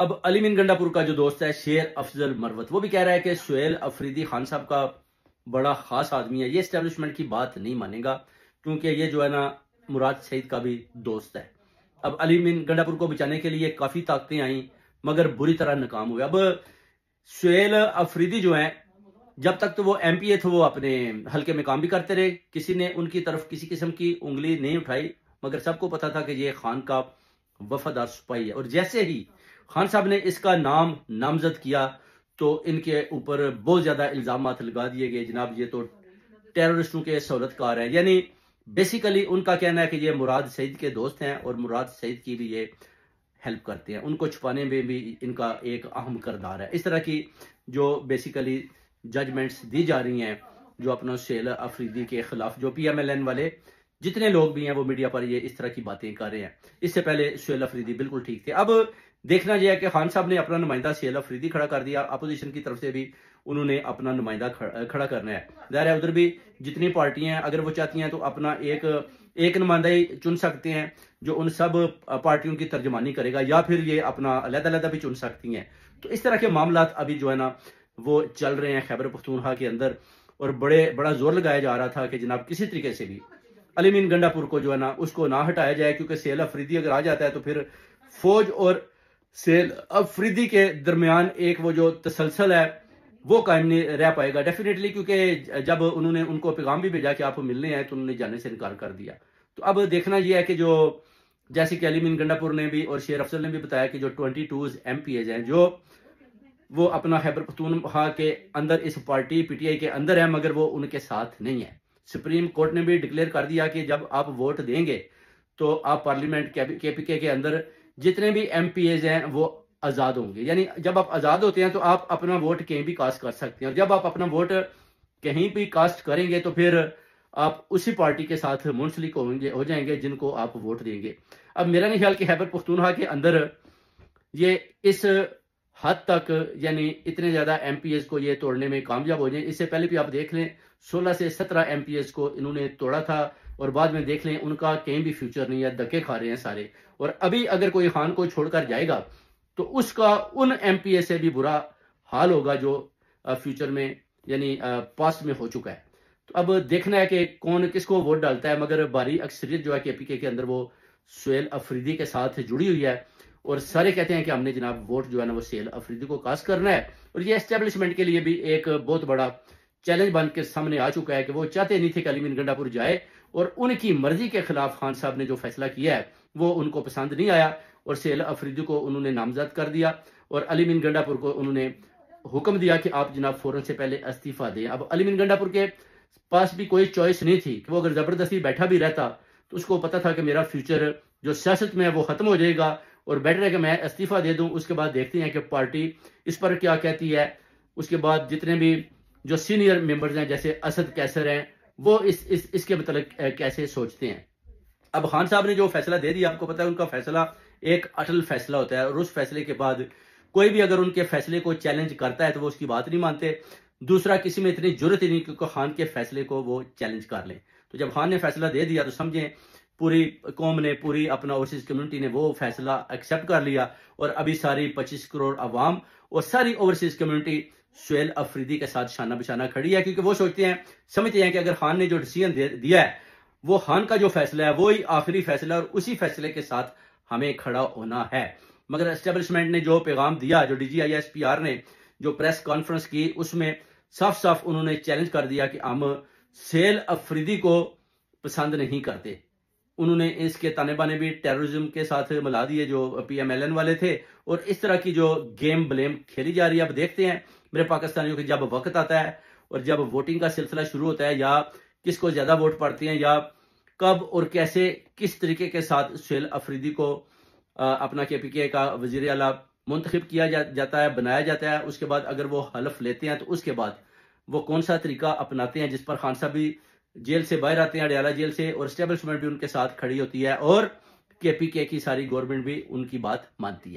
अब अली मीन गंडापुर का जो दोस्त है शेर अफजल मरवत, वो भी कह रहा है कि सुहेल अफरीदी खान साहब का बड़ा खास आदमी है, ये एस्टेब्लिशमेंट की बात नहीं मानेगा क्योंकि ये जो है ना मुराद सईद का भी दोस्त है। अब अली मीन गंडापुर को बचाने के लिए काफी ताकतें आई मगर बुरी तरह नाकाम हुए। अब सुहेल अफरीदी जो है, जब तक तो वो एमपीए थे वो अपने हल्के में काम भी करते रहे, किसी ने उनकी तरफ किसी किस्म की उंगली नहीं उठाई, मगर सबको पता था कि ये खान का वफादार सिपाही है। और जैसे ही खान साहब ने इसका नाम नामजद किया तो इनके ऊपर बहुत ज्यादा इल्जाम लगा दिए गए, जनाब ये तो टेररिस्टों के सहूलतकार है। यानी बेसिकली उनका कहना है कि ये मुराद सईद के दोस्त हैं और मुराद सईद की भी ये हेल्प करते हैं, उनको छुपाने में भी इनका एक अहम किरदार है। इस तरह की जो बेसिकली जजमेंट्स दी जा रही हैं, जो अपना सुहेल अफरीदी के खिलाफ जो पीएमएलएन वाले जितने लोग भी हैं वो मीडिया पर ये इस तरह की बातें कर रहे हैं। इससे पहले सुहेल अफरीदी बिल्कुल ठीक थे। अब देखना यह है कि खान साहब ने अपना नुमाइंदा सुहेल अफरीदी खड़ा कर दिया, अपोजिशन की तरफ से भी उन्होंने अपना नुमाइंदा खड़ा करना है। जाहिर है उधर भी जितनी पार्टियां हैं अगर वो चाहती हैं तो अपना एक नुमाइंदा ही चुन सकते हैं जो उन सब पार्टियों की तर्जमानी करेगा, या फिर ये अपना अलग-अलग भी चुन सकती हैं। तो इस तरह के मामला अभी जो है ना वो चल रहे हैं खैबर पख्तूनख्वा के अंदर, और बड़ा जोर लगाया जा रहा था कि जनाब किसी तरीके से भी अली मीन गंडापुर को जो है ना उसको ना हटाया जाए, क्योंकि सुहेल अफरीदी अगर आ जाता है तो फिर फौज और सुहेल अफरीदी के दरमियान एक वो जो तसलसल है वो कायम नहीं रह पाएगा डेफिनेटली, क्योंकि जब उन्होंने उनको पैगाम भी भेजा कि आप मिलने आए तो उन्होंने जाने से इनकार कर दिया। तो अब देखना यह है कि जो जैसे कि अली मीन गंडापुर ने भी और शेर अफजल ने भी बताया कि जो 22 MPs हैं जो वो अपना खैबर पख्तूनख्वा के अंदर इस पार्टी पीटीआई के अंदर है मगर वो उनके साथ नहीं है। सुप्रीम कोर्ट ने भी डिक्लेयर कर दिया कि जब आप वोट देंगे तो आप पार्लियामेंट केपीके के अंदर जितने भी MPs हैं वो आजाद होंगे। यानी जब आप आजाद होते हैं तो आप अपना वोट कहीं भी कास्ट कर सकते हैं, और जब आप अपना वोट कहीं भी कास्ट करेंगे तो फिर आप उसी पार्टी के साथ मुंसलिक हो जाएंगे जिनको आप वोट देंगे। अब मेरा नहीं ख्याल कि खैबर पख्तूनख्वा के अंदर ये इस हद तक यानी इतने ज्यादा MPs को ये तोड़ने में कामयाब हो जाए। इससे पहले भी आप देख लें 16 से 17 MPs को इन्होंने तोड़ा था, और बाद में देख लें उनका कहीं भी फ्यूचर नहीं है, धक्के खा रहे हैं सारे। और अभी अगर कोई खान को छोड़कर जाएगा तो उसका उन MPs से भी बुरा हाल होगा जो फ्यूचर में यानी पास्ट में हो चुका है। तो अब देखना है कि कौन किसको वोट डालता है, मगर भारी अक्सरियत जो है केपीके के अंदर वो सुहेल अफरीदी के साथ जुड़ी हुई है, और सारे कहते हैं कि हमने जनाब वोट जो है ना वो सुहेल अफरीदी को कास्ट करना है। और ये एस्टेब्लिशमेंट के लिए भी एक बहुत बड़ा चैलेंज बन के सामने आ चुका है कि वो चाहते नहीं थे कि अली मीन गंडापुर जाए, और उनकी मर्जी के खिलाफ खान साहब ने जो फैसला किया है वो उनको पसंद नहीं आया, और सुहेल अफरीदी को उन्होंने नामजद कर दिया, और अली मीन गंडापुर को उन्होंने हुक्म दिया कि आप जनाब फौरन से पहले इस्तीफा दें। अब अली मीन गंडापुर के पास भी कोई चॉइस नहीं थी कि वो अगर जबरदस्ती बैठा भी रहता तो उसको पता था कि मेरा फ्यूचर जो सियासत में है वो खत्म हो जाएगा, और बेटर है कि मैं इस्तीफा दे दूं, उसके बाद देखते हैं कि पार्टी इस पर क्या कहती है। उसके बाद जितने भी जो सीनियर मेंबर्स हैं जैसे असद कैसर हैं वो इसके मतलब कैसे सोचते हैं। अब खान साहब ने जो फैसला दे दिया, आपको पता है उनका फैसला एक अटल फैसला होता है, और उस फैसले के बाद कोई भी अगर उनके फैसले को चैलेंज करता है तो वो उसकी बात नहीं मानते। दूसरा, किसी में इतनी जरूरत ही नहीं कि खान के फैसले को वो चैलेंज कर लें। तो जब खान ने फैसला दे दिया तो समझें पूरी कौम ने, पूरी अपना ओवरसीज कम्युनिटी ने वो फैसला एक्सेप्ट कर लिया, और अभी सारी 25 करोड़ अवाम और सारी ओवरसीज कम्युनिटी सुहेल अफरीदी के साथ शाना बिशाना खड़ी है, क्योंकि वो सोचते हैं समझते हैं कि अगर खान ने जो डिसीजन दिया है वो खान का जो फैसला है वो ही आखिरी फैसला है, और उसी फैसले के साथ हमें खड़ा होना है। मगर एस्टेब्लिशमेंट ने जो पैगाम दिया, जो DGISPR ने जो प्रेस कॉन्फ्रेंस की, उसमें साफ साफ उन्होंने चैलेंज कर दिया कि हम सुहेल अफरीदी को पसंद नहीं करते। उन्होंने इसके ताने बाने भी टेररिज्म के साथ मिला दिए जो PMLN वाले थे, और इस तरह की जो गेम ब्लेम खेली जा रही है। अब देखते हैं मेरे पाकिस्तानियों के जब वक्त आता है और जब वोटिंग का सिलसिला शुरू होता है, या किसको ज्यादा वोट पड़ते हैं, या कब और कैसे किस तरीके के साथ सुहेल अफरीदी को अपना KPK का वजीर आला मुंतखब किया जाता है, बनाया जाता है। उसके बाद अगर वो हलफ लेते हैं तो उसके बाद वो कौन सा तरीका अपनाते हैं, जिस पर खान साहब भी जेल से बाहर आते हैं, अडयाला जेल से, और एस्टेब्लिशमेंट भी उनके साथ खड़ी होती है, और KPK की सारी गवर्नमेंट भी उनकी बात मानती है।